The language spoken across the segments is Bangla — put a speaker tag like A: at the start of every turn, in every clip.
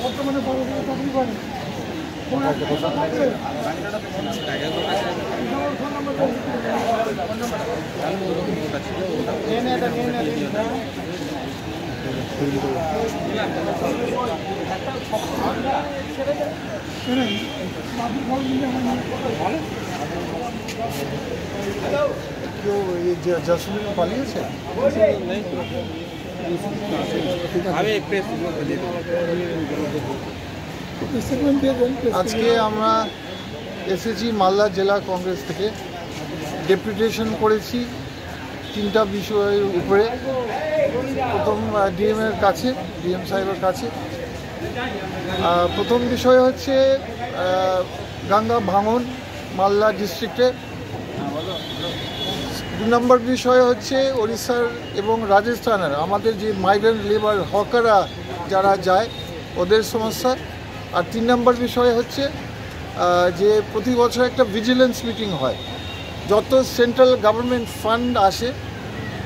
A: বর্তমানে বড় বড় চাকরি করে কেউ এই যে জসমিন পালিয়েছে আজকে আমরা এসেছি মালদা জেলা কংগ্রেস থেকে ডেপুটেশন করেছি তিনটা বিষয়ের উপরে। প্রথম ডিএমের কাছে, ডিএম সাহেবের কাছে। প্রথম বিষয় হচ্ছে গঙ্গা ভাঙন মালদা ডিস্ট্রিক্টে। 2 নম্বর বিষয় হচ্ছে ওড়িশার এবং রাজস্থানের আমাদের যে মাইগ্রেন্ট লেবার হকাররা যারা যায় ওদের সমস্যা। আর 3 নম্বর বিষয় হচ্ছে যে প্রতি বছর একটা ভিজিলেন্স মিটিং হয়, যত সেন্ট্রাল গভর্নমেন্ট ফান্ড আসে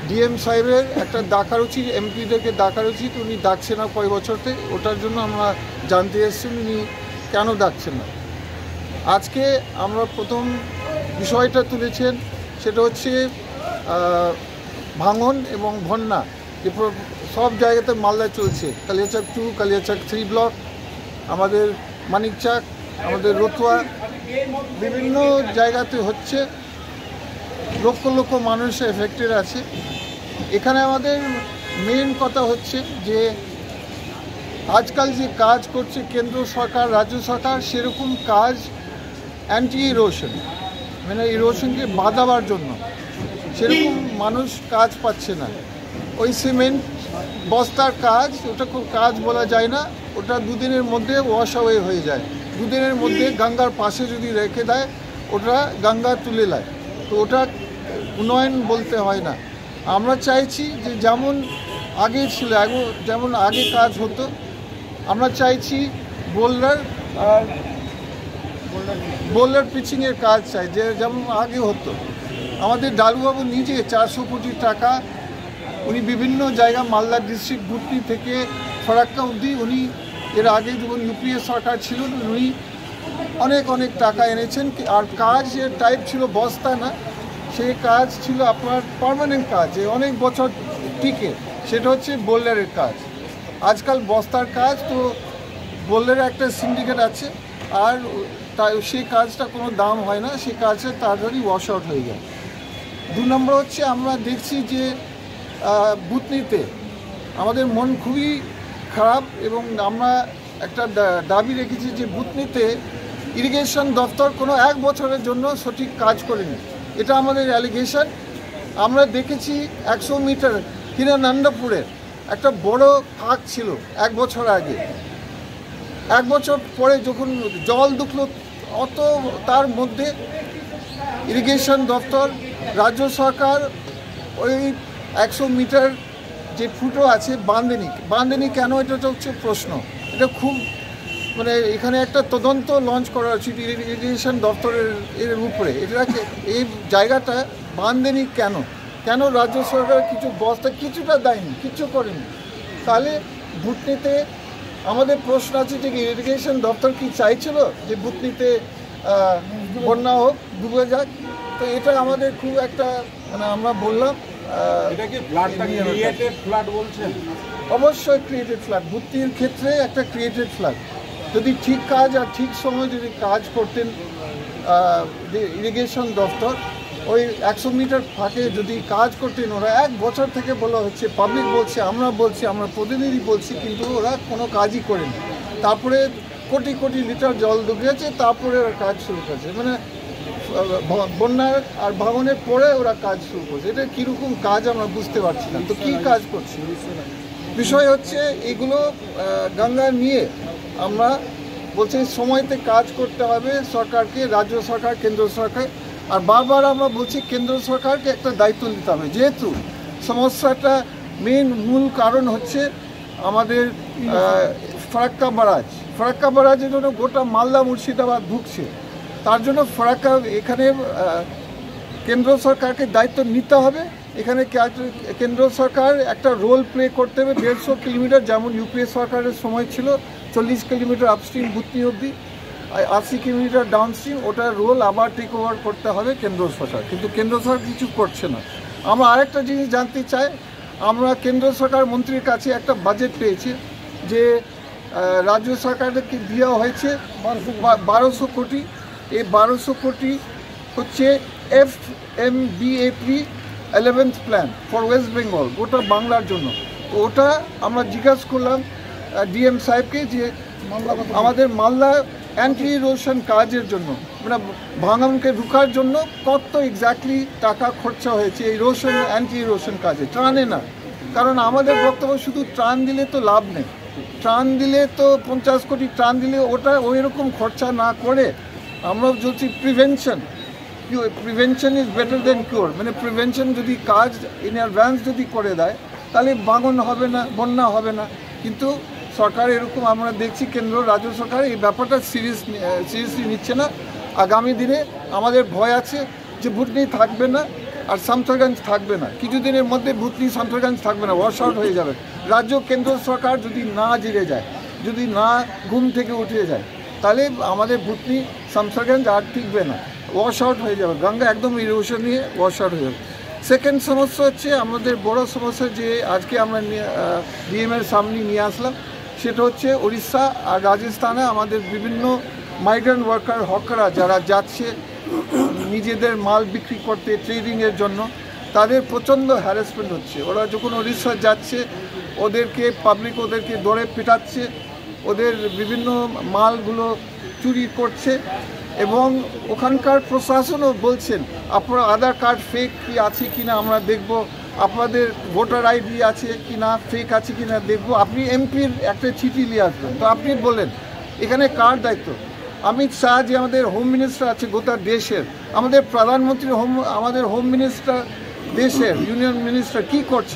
A: ডিএম সাহেবের একটা ডাকার উচিত, এমপিদেরকে ডাকার উচিত। উনি ডাকছেন না কয়েক বছরতে, ওটার জন্য আমরা জানতে এসেছি উনি কেন ডাকছেন না। আজকে আমরা প্রথম বিষয়টা তুলেছেন সেটা হচ্ছে ভাঙন এবং বন্যা যে সব জায়গাতে মালদায় চলছে। কালিয়াচক 2, কালিয়াচক 3 ব্লক, আমাদের মানিকচাক, আমাদের রতুয়া, বিভিন্ন জায়গাতে হচ্ছে। লক্ষ লক্ষ মানুষ এফেক্টেড আছে। এখানে আমাদের মেন কথা হচ্ছে যে আজকাল যে কাজ করছে কেন্দ্র সরকার, রাজ্য সরকার, সেরকম কাজ অ্যান্টি ইরোশন, মানে ইরোশনকে বাঁধাবার জন্য সেরকম মানুষ কাজ পাচ্ছে না। ওই সিমেন্ট বস্তার কাজ, ওটা খুব কাজ বলা যায় না, ওটা 2 দিনের মধ্যে ওয়াশ অ্যাওয়ে হয়ে যায়। 2 দিনের মধ্যে গঙ্গার পাশে যদি রেখে দেয় ওটা গঙ্গা তুলে নেয়, তো ওটা উন্নয়ন বলতে হয় না। আমরা চাইছি যে যেমন আগে ছিল, যেমন আগে কাজ হতো, আমরা চাইছি বোল্ডার পিচিংয়ের কাজ চাই যে যেমন আগে হতো। আমাদের ডালুবাবু নিজে 400 কোটি টাকা উনি বিভিন্ন জায়গা মালদা ডিস্ট্রিক্ট বুটনি থেকে ফরাক্কা অবধি উনি এর আগে যখন ইউপিএ সরকার ছিল উনি অনেক টাকা এনেছেন। আর কাজের টাইপ ছিল বস্তা না, সেই কাজ ছিল আপনার পার্মানেন্ট কাজ, অনেক বছর টিকে, সেটা হচ্ছে বোল্ডারের কাজ। আজকাল বস্তার কাজ, তো বোল্ডারের একটা সিন্ডিকেট আছে আর তাই সেই কাজটা কোনো দাম হয় না, সেই কাজটা তাড়াতাড়ি ওয়াশ আউট হয়ে যায়। 2 নম্বর হচ্ছে আমরা দেখছি যে বুটনিতে আমাদের মন খুবই খারাপ এবং আমরা একটা দাবি রেখেছি যে বুটনিতে ইরিগেশন দপ্তর কোনো 1 বছরের জন্য সঠিক কাজ করেনি। এটা আমাদের অ্যালিগেশন। আমরা দেখেছি 100 মিটার হিরানন্দপুরের একটা বড় ফাঁক ছিল 1 বছর আগে। 1 বছর পরে যখন জল ঢুকলো অত, তার মধ্যে ইরিগেশন দপ্তর, রাজ্য সরকার ওই 100 মিটার যে ফুটো আছে বাঁধেনি কেন, এটা তো হচ্ছে প্রশ্ন। এটা খুব মানে এখানে একটা তদন্ত লঞ্চ করা উচিত ইরিগেশন দপ্তরের এর উপরে। এটাকে এই জায়গাটা বাঁধেনি কেন রাজ্য সরকার কিছু বস্তা কিছুটা দেয়নি, কিচ্ছু করেনি। তাহলে বুটনিতে আমাদের প্রশ্ন আছে যে ইরিগেশন দপ্তর কি চাইছিল যে বুটনিতে বন্যা হোক, ডুবে যাক? তো এটা আমাদের খুব একটা মানে আমরা বললাম অবশ্যই ক্রিয়েটেড ফ্লাড, বুটনির ক্ষেত্রে একটা ক্রিয়েটেড ফ্লাড। যদি ঠিক কাজ আর ঠিক সময় যদি কাজ করতেন ইরিগেশন দপ্তর, ওই 100 মিটার ফাঁকে যদি কাজ করতেন, ওরা 1 বছর থেকে বলা হচ্ছে, পাবলিক বলছে, আমরা প্রতিনিধি বলছি, কিন্তু ওরা কোনো কাজই করেনি। তারপরে কোটি লিটার জল ঢুকেছে, তারপরে ওরা কাজ শুরু করেছে। মানে বন্যার আর ভাঙনের পরে ওরা কাজ শুরু করছে। এটা কীরকম কাজ আমরা বুঝতে পারছি না। তো কী কাজ করছে বিষয় হচ্ছে এগুলো গঙ্গা নিয়ে আমরা বলছি সময়তে কাজ করতে হবে সরকারকে, রাজ্য সরকার, কেন্দ্র সরকার। আর বারবার আমরা বলছি কেন্দ্র সরকারকে একটা দায়িত্ব নিতে হবে, যেহেতু সমস্যাটা মূল কারণ হচ্ছে আমাদের ফারাক্কা বারাজের জন্য গোটা মালদা মুর্শিদাবাদ ঢুকছে। তার জন্য ফারাক্কা এখানে কেন্দ্র সরকারকে দায়িত্ব নিতে হবে এখানে কেন্দ্র সরকার একটা রোল প্লে করতে হবে। 150 কিলোমিটার, যেমন ইউপিএ সরকারের সময় ছিল 40 কিলোমিটার আপস্ট্রিম ভুতনি অবধি, 80 কিলোমিটার ডাউনস্ট্রিম, ওটার রোল আবার টেক ওভার করতে হবে কেন্দ্র সরকার। কিন্তু কেন্দ্র সরকার কিছু করছে না। আমরা আরেকটা জিনিস জানতে চাই, আমরা কেন্দ্র সরকার মন্ত্রীর কাছে একটা বাজেট পেয়েছি যে রাজ্য সরকারকে দেওয়া হয়েছে 1200 কোটি। এই 1200 কোটি হচ্ছে FMBAP 11th plan for West Bengal, গোটা বাংলার জন্য। তো ওটা আমরা জিজ্ঞাসা করলাম ডিএম সাহেবকে যে আমাদের মালদা অ্যান্টি ইরোশন কাজের জন্য, মানে ভাঙনকে রুখার জন্য কত এক্স্যাক্টলি টাকা খরচা হয়েছে ইরোশন অ্যান্টি ইরোশন কাজে, ত্রাণে না। কারণ আমাদের বক্তব্য শুধু ত্রাণ দিলে তো লাভ নেই, ত্রাণ দিলে তো 50 কোটি ত্রাণ দিলে ওটা ওই রকম খরচা না করে আমরা যদি prevention is better then cure, মানে প্রিভেনশন যদি কাজ ইন অ্যাডভান্স যদি করে দেয় তাহলে ভাঙন হবে না, বন্যা হবে না। কিন্তু সরকার এরকম আমরা দেখছি, কেন্দ্র রাজ্য সরকার এই ব্যাপারটা সিরিয়াসলি নিচ্ছে না। আগামী দিনে আমাদের ভয় আছে যে ভুতনি থাকবে না আর শামসারগঞ্জ থাকবে না, কিছুদিনের মধ্যে ভুতনি শামসারগঞ্জ থাকবে না, ওয়াশ আউট হয়ে যাবে। রাজ্য কেন্দ্র সরকার যদি না জিরে যায়, যদি না ঘুম থেকে উঠে যায়, তাহলে আমাদের ভুতনি শামসারগঞ্জ আর টিকবে না, ওয়াশ আউট হয়ে যাবে, গঙ্গা একদম ইরোশন নিয়ে ওয়াশ আউট হয়ে যাবে। সেকেন্ড সমস্যা হচ্ছে আমাদের বড় সমস্যা, যে আজকে আমরা ডিএমের সামনে নিয়ে আসলাম, সেটা হচ্ছে উড়িষ্যা আর রাজস্থানে আমাদের বিভিন্ন মাইগ্রেন্ট ওয়ার্কার হকাররা যারা যাচ্ছে নিজেদের মাল বিক্রি করতে ট্রেডিংয়ের জন্য, তাদের প্রচণ্ড হ্যারাসমেন্ট হচ্ছে। ওরা যখন উড়িষ্যা যাচ্ছে পাবলিক ওদেরকে দৌড়ে পেটাচ্ছে, ওদের বিভিন্ন মালগুলো চুরি করছে। এবং ওখানকার প্রশাসনও বলছেন আপনার আধার কার্ড ফেক কি আছে কি না আমরা দেখব, আপনাদের ভোটার আইডি আছে কি না, ফেক আছে কি না দেখব, আপনি এমপির একটা চিঠি নিয়ে আসবেন। তো আপনি বললেন এখানে কার দায়িত্ব? অমিত শাহ যে আমাদের হোম মিনিস্টার আছে গোটা দেশের, আমাদের প্রধানমন্ত্রী আমাদের হোম মিনিস্টার দেশের ইউনিয়ন মিনিস্টার কি করছে?